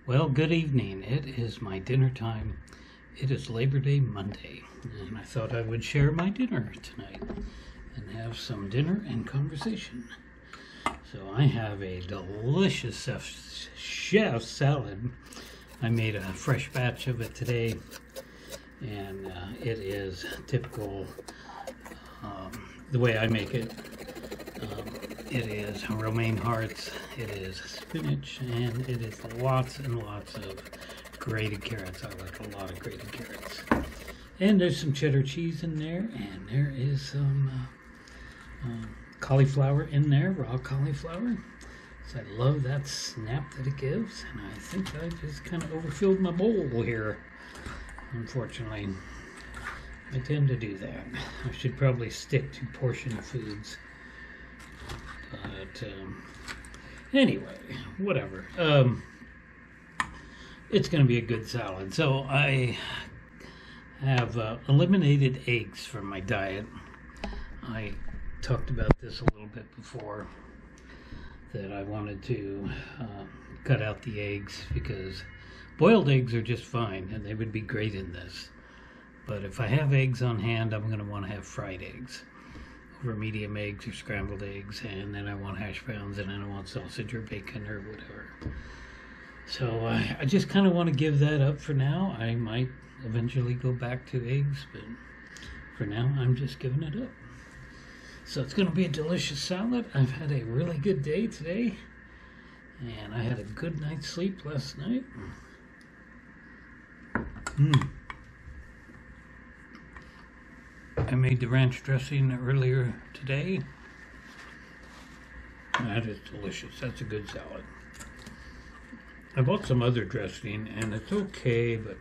Well, good evening. It is my dinner time. It is Labor Day Monday, and I thought I would share my dinner tonight and have some dinner and conversation. So I have a delicious chef salad. I made a fresh batch of it today, and it is typical the way I make it. It is romaine hearts, it is spinach, and it is lots and lots of grated carrots. I like a lot of grated carrots. And there's some cheddar cheese in there, and there is some cauliflower in there, raw cauliflower. So I love that snap that it gives, and I think I just kind of overfilled my bowl here. Unfortunately, I tend to do that. I should probably stick to portion foods. But anyway, whatever. It's going to be a good salad. So I have eliminated eggs from my diet. I talked about this a little bit before, that I wanted to cut out the eggs because boiled eggs are just fine and they would be great in this. But if I have eggs on hand, I'm going to want to have fried eggs over medium eggs or scrambled eggs, and then I want hash browns, and then I want sausage or bacon or whatever. So I just kind of want to give that up for now. I might eventually go back to eggs, but for now I'm just giving it up. So it's going to be a delicious salad. I've had a really good day today, and I had a good night's sleep last night. I made the ranch dressing earlier today. That is delicious. That's a good salad. I bought some other dressing, and it's okay, but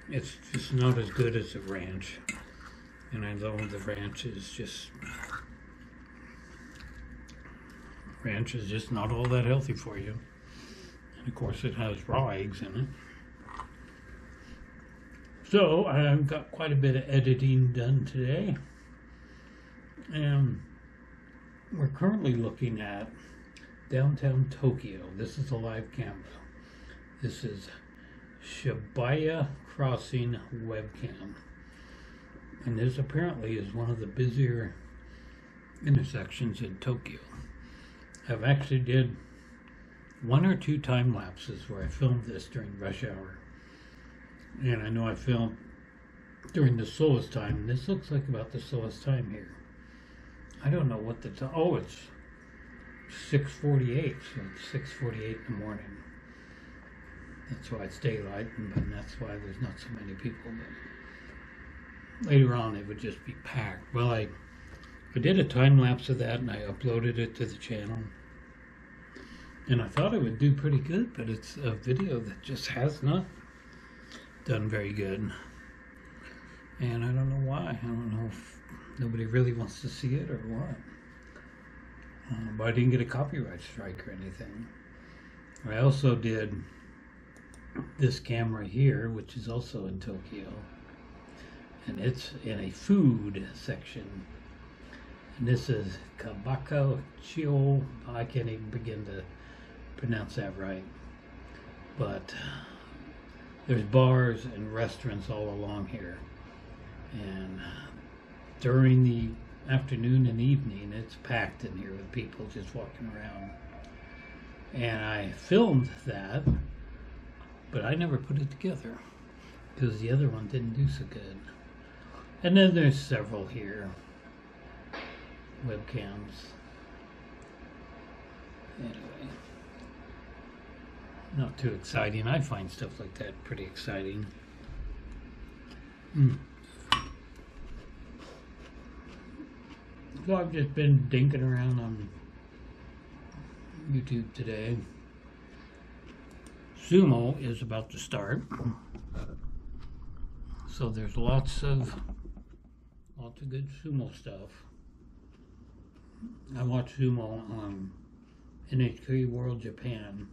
it's just not as good as the ranch. And I know the ranch is just not all that healthy for you. And of course it has raw eggs in it. So I've got quite a bit of editing done today. And we're currently looking at downtown Tokyo. This is a live camera. This is Shibuya Crossing webcam. And this apparently is one of the busier intersections in Tokyo. I've actually did 1 or 2 time lapses where I filmed this during rush hour. And I know I filmed during the slowest time. This looks like about the slowest time here. I don't know what the time. Oh, it's 6:48. So it's 6:48 in the morning. That's why it's daylight, and that's why there's not so many people. But later on, it would just be packed. Well, I did a time lapse of that, and I uploaded it to the channel. And I thought it would do pretty good, but it's a video that just has not done very good, and I don't know why. I don't know if nobody really wants to see it or what. But I didn't get a copyright strike or anything. I also did this camera here, which is also in Tokyo, and it's in a food section. And this is Kabakucho. I can't even begin to pronounce that right, but there's bars and restaurants all along here, and during the afternoon and evening it's packed in here with people just walking around. And I filmed that, but I never put it together because the other one didn't do so good. And then there's several here, webcams. Anyway, not too exciting. I find stuff like that pretty exciting. So I've just been dinking around on YouTube today. Sumo is about to start, so there's lots of good sumo stuff. I watch sumo on NHK World Japan.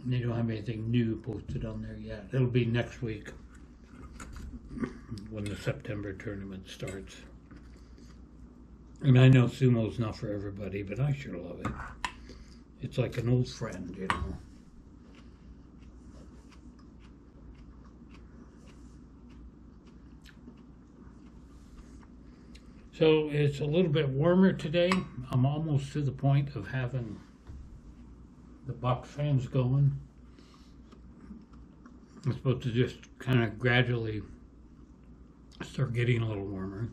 They don't have anything new posted on there yet. It'll be next week when the September tournament starts. And I know sumo's not for everybody, but I sure love it. It's like an old friend, you know. So it's a little bit warmer today. I'm almost to the point of having the box fans going. I'm supposed to just kind of gradually start getting a little warmer.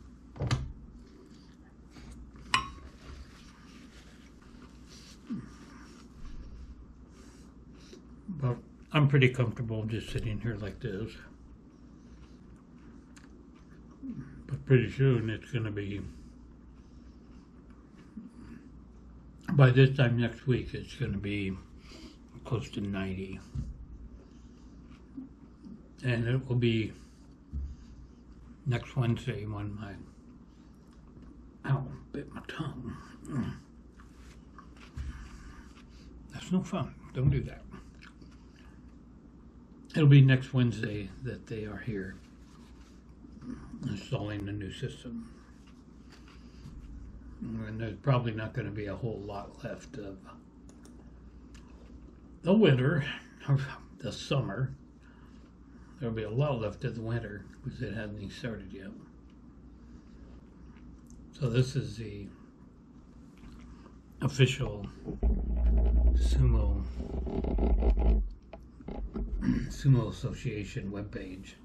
But I'm pretty comfortable just sitting here like this. But pretty soon it's going to be, by this time next week, it's going to be close to 90. And it will be next Wednesday when ow, bit my tongue. That's no fun. Don't do that. It'll be next Wednesday that they are here installing the new system. And there's probably not going to be a whole lot left of the winter, or the summer. There'll be a lot left of the winter because it hasn't even started yet. So this is the official Sumo Association webpage.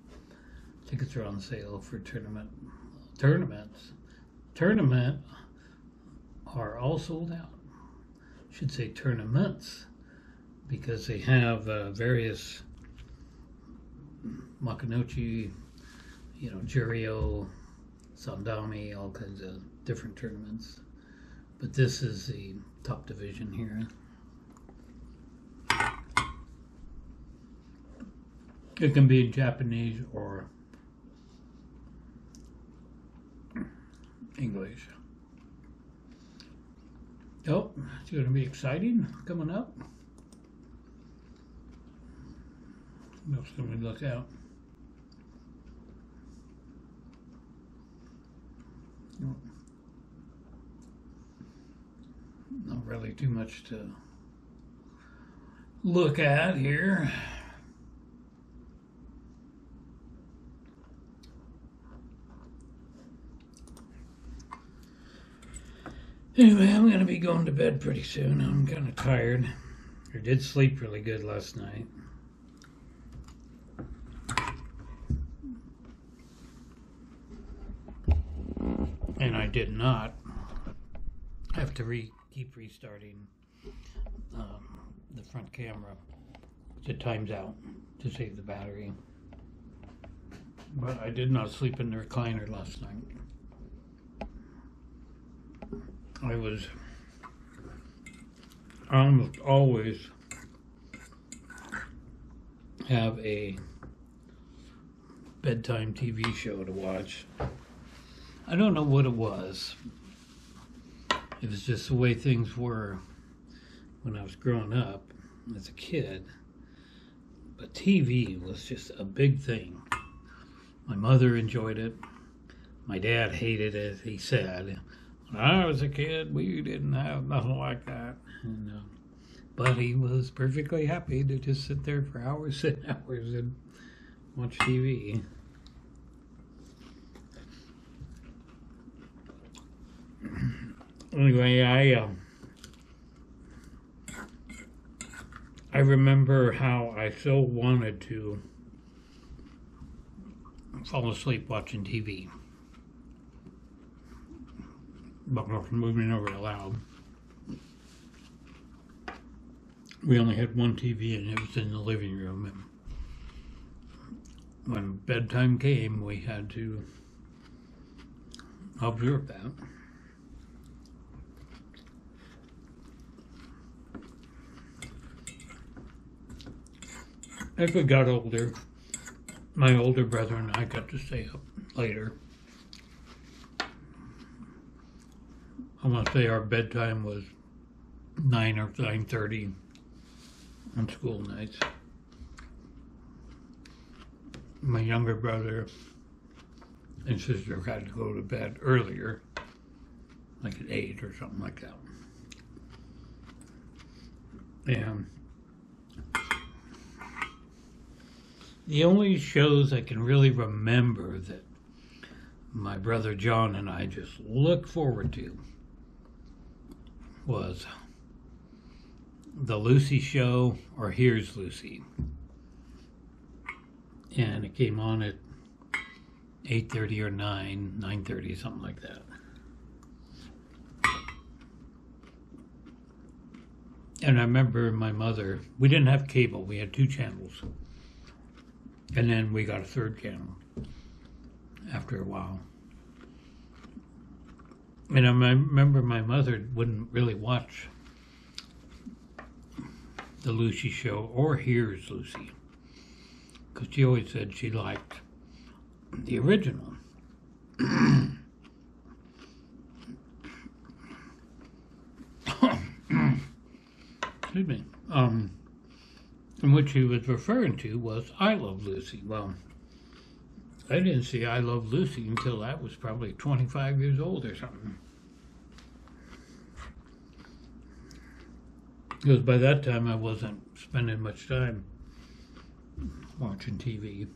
Tickets are on sale for tournaments. Tournament are all sold out. I should say tournaments, because they have various Makunouchi, Juryo, Sandami, all kinds of different tournaments. But this is the top division here. It can be in Japanese or English. Oh, it's going to be exciting coming up. What else can we look out? Not really too much to look at here. Anyway, I'm going to be going to bed pretty soon. I'm kind of tired. I did sleep really good last night. And I did not have to keep restarting the front camera. It times out to save the battery. But I did not sleep in the recliner last night. I almost always have a bedtime TV show to watch. I don't know what it was. It was just the way things were when I was growing up as a kid. But TV was just a big thing. My mother enjoyed it. My dad hated it, he said. When I was a kid, we didn't have nothing like that. And, but he was perfectly happy to just sit there for hours and hours and watch TV. Anyway, I remember how I so wanted to fall asleep watching TV. But moving over allowed. We only had one TV and it was in the living room. And when bedtime came, we had to observe that. As we got older, my older brother and I got to stay up later. I want to say our bedtime was 9 or 9:30 on school nights. My younger brother and sister had to go to bed earlier, like at 8 or something like that. And the only shows I can really remember that my brother John and I just looked forward to was The Lucy Show or Here's Lucy. And it came on at 8:30 or 9:30, something like that. And I remember my mother, we didn't have cable, we had 2 channels. And then we got a 3rd channel after a while. And I remember my mother wouldn't really watch The Lucy Show or Here's Lucy, because she always said she liked the original. Excuse me. And what she was referring to was I Love Lucy. Well, I didn't see I Love Lucy until I was probably 25 years old or something. Because by that time I wasn't spending much time watching TV.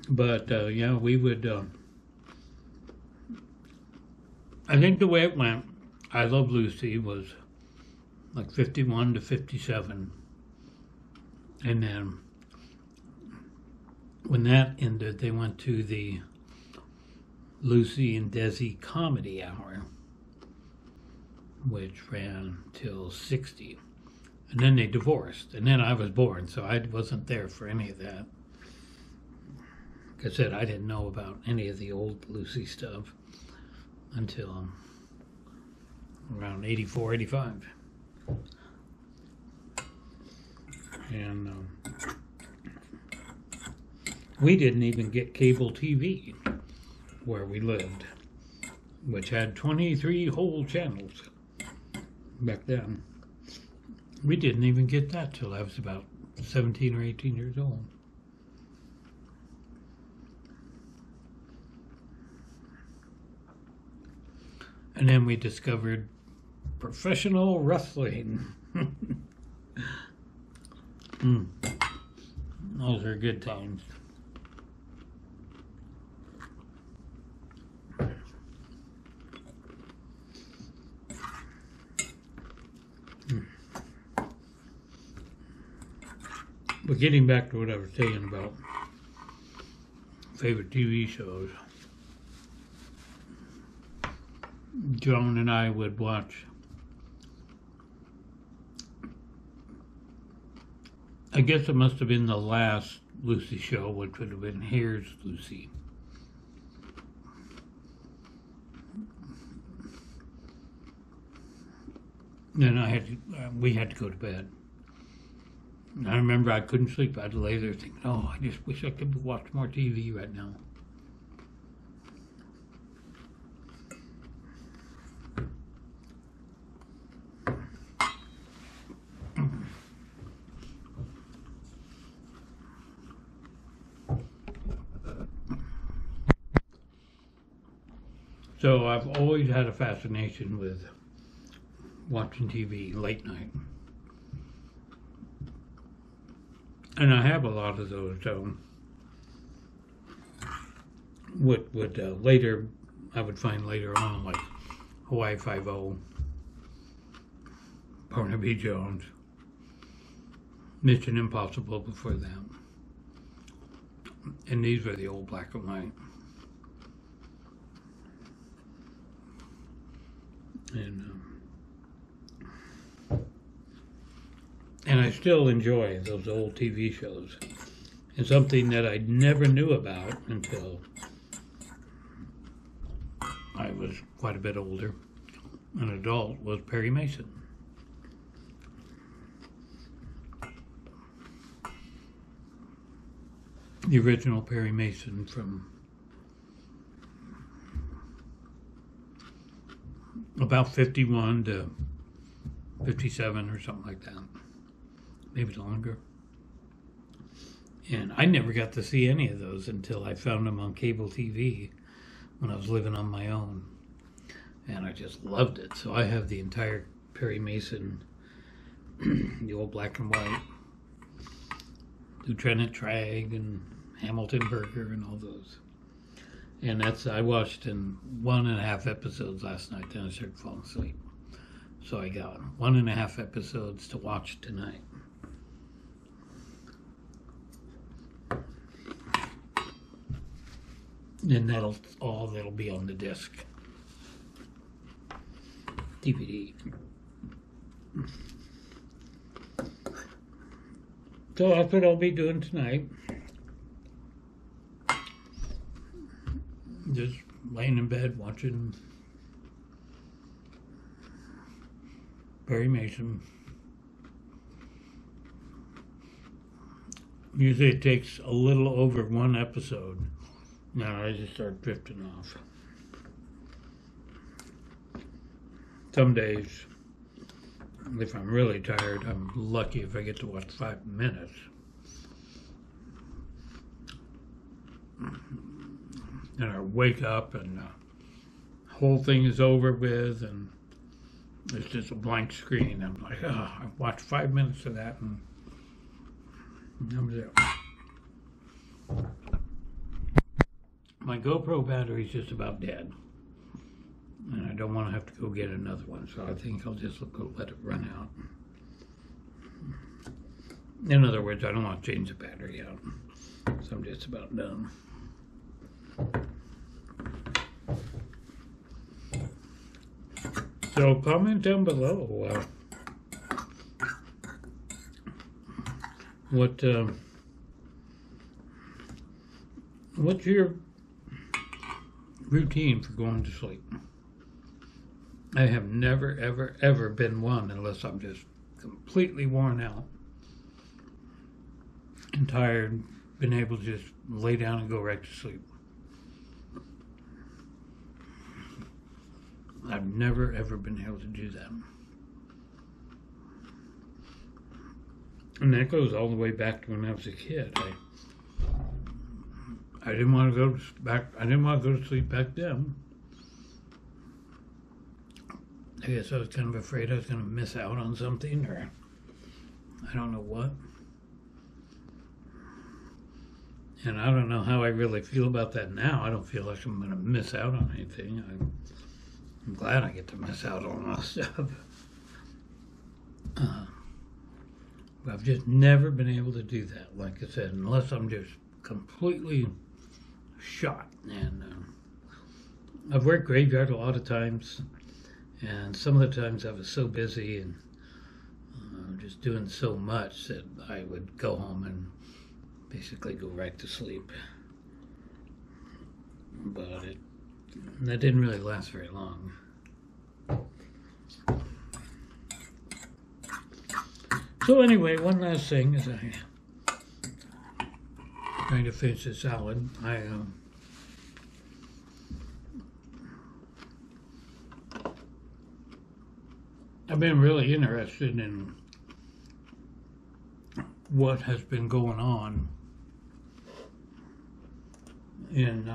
But yeah, we would, I think the way it went, I Love Lucy was like 51 to 57. And then when that ended, they went to the Lucy and Desi Comedy Hour, which ran till 60. And then they divorced. And then I was born, so I wasn't there for any of that. Like I said, I didn't know about any of the old Lucy stuff until around 84, 85. And we didn't even get cable TV where we lived, which had 23 whole channels back then. We didn't even get that till I was about 17 or 18 years old. And then we discovered professional wrestling. Those are good times. But getting back to what I was saying about favorite TV shows, Joan and I would watch, I guess it must have been the last Lucy show, which would have been Here's Lucy. Then we had to go to bed. And I remember I couldn't sleep. I'd lay there thinking, oh, I just wish I could watch more TV right now. So I've always had a fascination with watching TV late night. And I have a lot of those. What would later, I would find later on, like Hawaii Five-0, Barnaby Jones, Mission Impossible before that. And these were the old black and white. And I still enjoy those old TV shows. And something that I never knew about until I was quite a bit older, an adult, was Perry Mason. The original Perry Mason from about 51 to 57 or something like that. Maybe longer. And I never got to see any of those until I found them on cable TV when I was living on my own. and I just loved it. So I have the entire Perry Mason, the old black and white, Lieutenant Tragg and Hamilton Burger and all those. And I watched in 1.5 episodes last night, then I started falling asleep. So I got 1.5 episodes to watch tonight. And that'll be on the disc. DVD. So that's what I'll be doing tonight. Just laying in bed watching Perry Mason. Usually it takes a little over 1 episode. Now I just start drifting off. Some days, if I'm really tired, I'm lucky if I get to watch 5 minutes. And I wake up and the whole thing is over with and it's just a blank screen. I'm like, oh, I've watched 5 minutes of that and that was it. My GoPro battery is just about dead. And I don't want to have to go get another one, so I think I'll just go let it run out. In other words, I don't want to change the battery out. So I'm just about done. So comment down below what's your routine for going to sleep? I have never, ever, ever been one unless I'm just completely worn out and tired, been able to just lay down and go right to sleep. I've never, ever been able to do that. And that goes all the way back to when I was a kid. I didn't want to go back. I didn't want to go to sleep back then. I guess I was kind of afraid I was going to miss out on something, or I don't know what. And I don't know how I really feel about that now. I don't feel like I'm going to miss out on anything. I'm glad I get to miss out on all stuff. But I've just never been able to do that, like I said, unless I'm just completely shot. And I've worked graveyard a lot of times, and some of the times I was so busy and just doing so much that I would go home and basically go right to sleep. But that didn't really last very long. So anyway, one last thing as I'm trying to finish the salad. I've been really interested in what has been going on in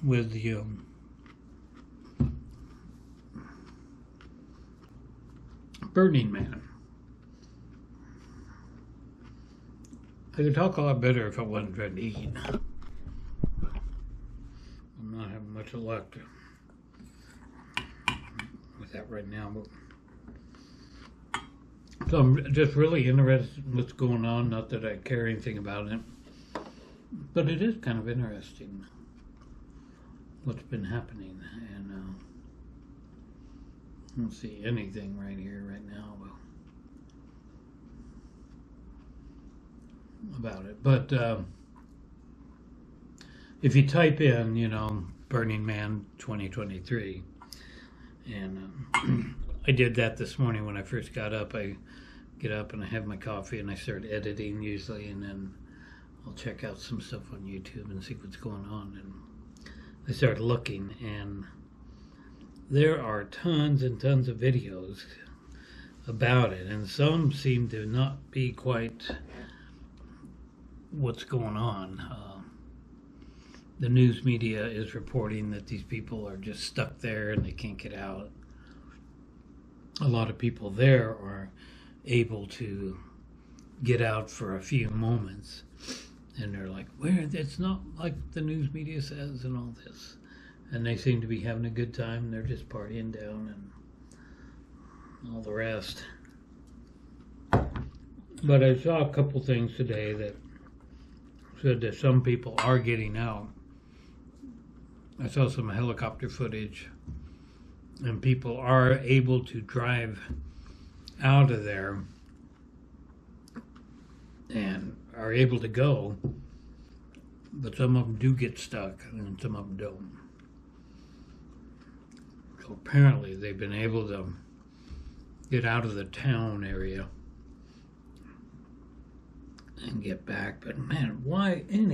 with the Burning Man. I could talk a lot better if I wasn't trying to eat. I'm not having much luck with that right now. So I'm just really interested in what's going on. Not that I care anything about it, but it is kind of interesting what's been happening. And I don't see anything right here right now about it. But if you type in, Burning Man 2023, and I did that this morning when I first got up. I get up and I have my coffee and I start editing usually, and then I'll check out some stuff on YouTube and see what's going on. And I start looking, and there are tons and tons of videos about it, and some seem to not be quite what's going on. the news media is reporting that these people are just stuck there and they can't get out. A lot of people there are able to get out for a few moments, and they're like, "Where? It's not like the news media says," and all this. And they seem to be having a good time. They're just partying down and all the rest. But I saw a couple things today that said that some people are getting out. I saw some helicopter footage, and people are able to drive out of there and are able to go, but some of them do get stuck and some of them don't. So apparently they've been able to get out of the town area and get back. But man, why in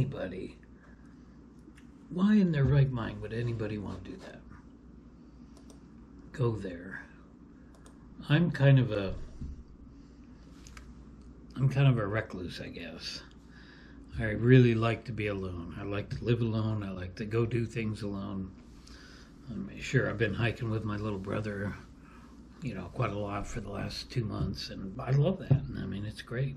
their right mind would anybody want to do that? Go there. I'm kind of a recluse, I guess. I really like to be alone. I like to live alone. I like to go do things alone. Sure, I've been hiking with my little brother, quite a lot for the last 2 months, and I love that. I mean, it's great.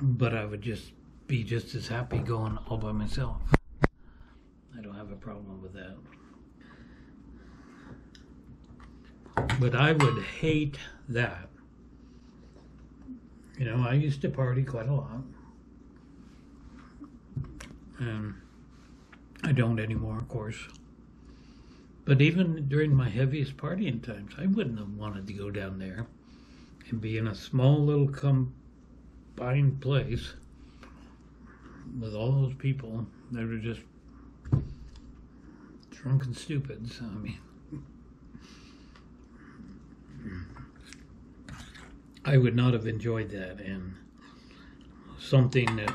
But I would just be just as happy going all by myself. I don't have a problem with that. But I would hate that. I used to party quite a lot. And I don't anymore, of course. But even during my heaviest partying times, I wouldn't have wanted to go down there and be in a small little combined place with all those people that are just drunken stupids. I mean, I would not have enjoyed that, and something that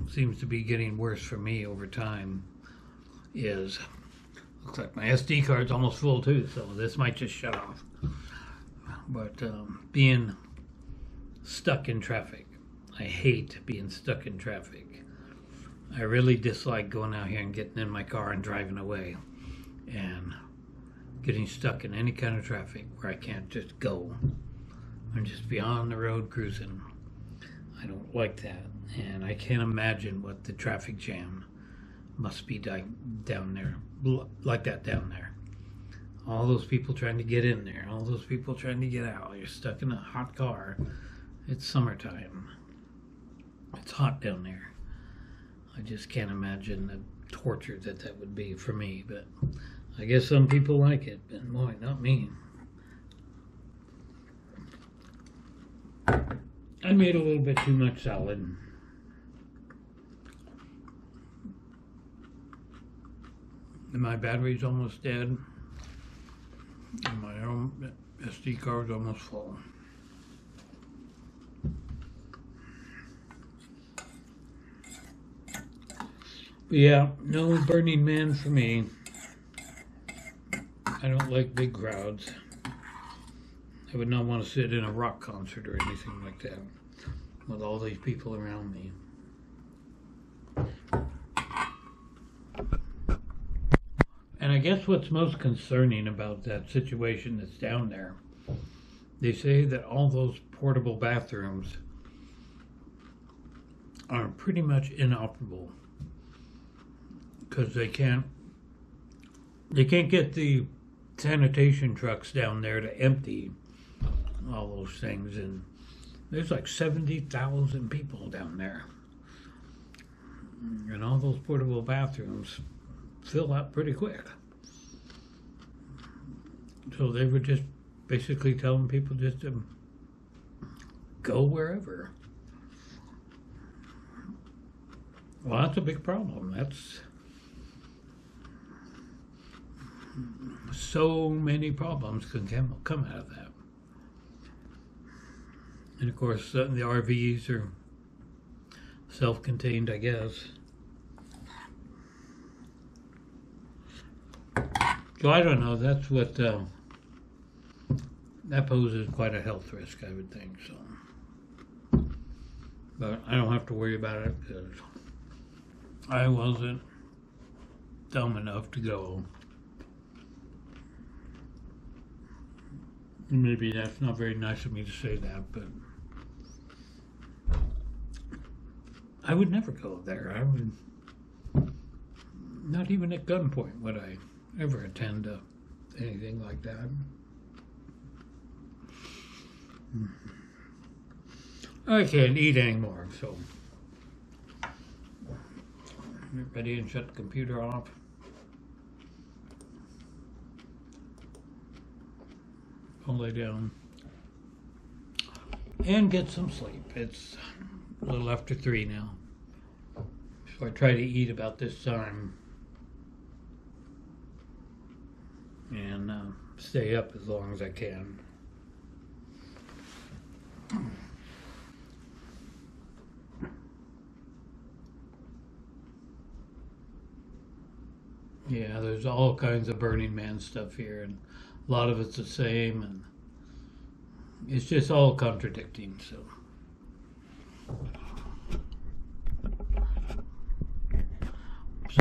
seems to be getting worse for me over time is, looks like my SD card's almost full too, so this might just shut off. But being stuck in traffic. I hate being stuck in traffic. I really dislike going out here and getting in my car and driving away and getting stuck in any kind of traffic where I can't just go. I'm just beyond the road cruising. I don't like that, and I can't imagine what the traffic jam must be down there, like that down there. All those people trying to get in there, all those people trying to get out. You're stuck in a hot car. It's summertime. It's hot down there. I just can't imagine the torture that would be for me, but I guess some people like it, but boy, not me. I made a little bit too much salad. And my battery's almost dead. And my own SD card's almost full. But yeah, no Burning Man for me. I don't like big crowds. I would not want to sit in a rock concert or anything like that with all these people around me. And I guess what's most concerning about that situation that's down there, they say that all those portable bathrooms are pretty much inoperable because they can't get the sanitation trucks down there to empty all those things, and there's like 70,000 people down there, and all those portable bathrooms fill up pretty quick. So they were just basically telling people just to go wherever. Well, that's a big problem. That's so many problems can come out of that. And of course, the RVs are self-contained, I guess. So I don't know. That's what that poses quite a health risk, I would think. So, but I don't have to worry about it because I wasn't dumb enough to go. Maybe that's not very nice of me to say that, but I would never go there. I would not even at gunpoint would I ever attend anything like that. I can't eat anymore, so get ready and shut the computer off. I'll lay down and get some sleep. It's a little after 3 now, so I try to eat about this time and stay up as long as I can. Yeah, there's all kinds of Burning Man stuff here, and a lot of it's the same, and it's just all contradicting. So,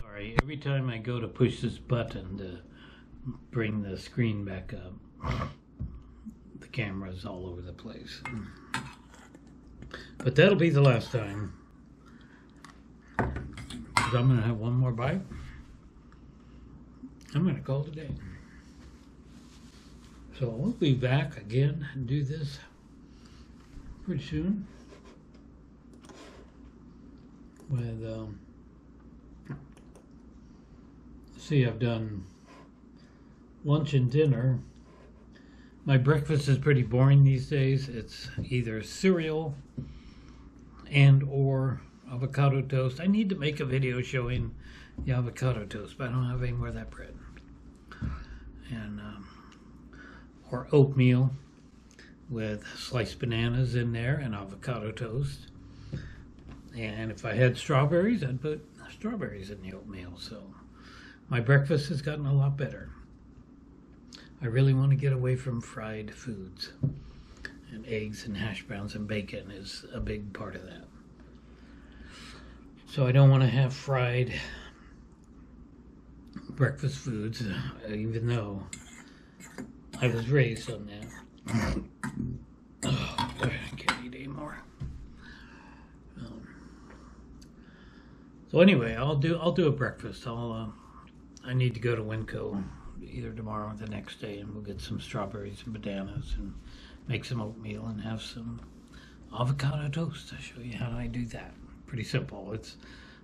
sorry, every time I go to push this button to bring the screen back up, the camera's all over the place. But that'll be the last time, because I'm going to have one more bite. I'm going to call it a day. So we'll be back again and do this pretty soon with, see, I've done lunch and dinner. My breakfast is pretty boring these days. It's either cereal and or avocado toast. I need to make a video showing the avocado toast, but I don't have any more of that bread. And or oatmeal with sliced bananas in there and avocado toast. And if I had strawberries, I'd put strawberries in the oatmeal. So my breakfast has gotten a lot better. I really want to get away from fried foods, and eggs and hash browns and bacon is a big part of that. So I don't want to have fried breakfast foods, even though I was raised on that. Oh, I can't eat anymore. So anyway, I'll do a breakfast. I need to go to Winco either tomorrow or the next day, and we'll get some strawberries and bananas and make some oatmeal and have some avocado toast. I'll show you how I do that. Pretty simple.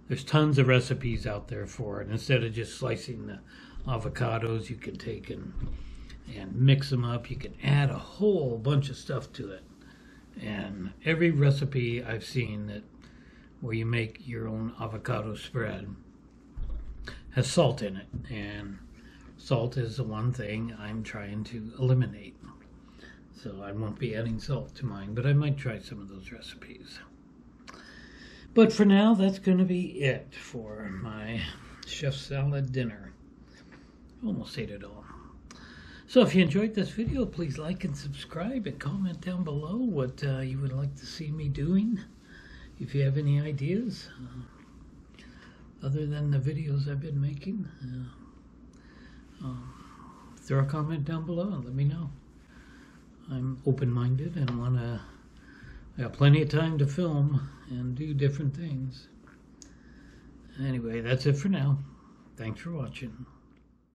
There's tons of recipes out there for it. Instead of just slicing the avocados, you can take and mix them up. You can add a whole bunch of stuff to it. And every recipe I've seen that where you make your own avocado spread has salt in it. And salt is the one thing I'm trying to eliminate. So I won't be adding salt to mine, but I might try some of those recipes. But for now, that's going to be it for my chef salad dinner. Almost ate it all. So if you enjoyed this video, please like and subscribe and comment down below what you would like to see me doing. If you have any ideas, other than the videos I've been making, throw a comment down below and let me know. I'm open-minded and I got plenty of time to film and do different things. Anyway, that's it for now. Thanks for watching.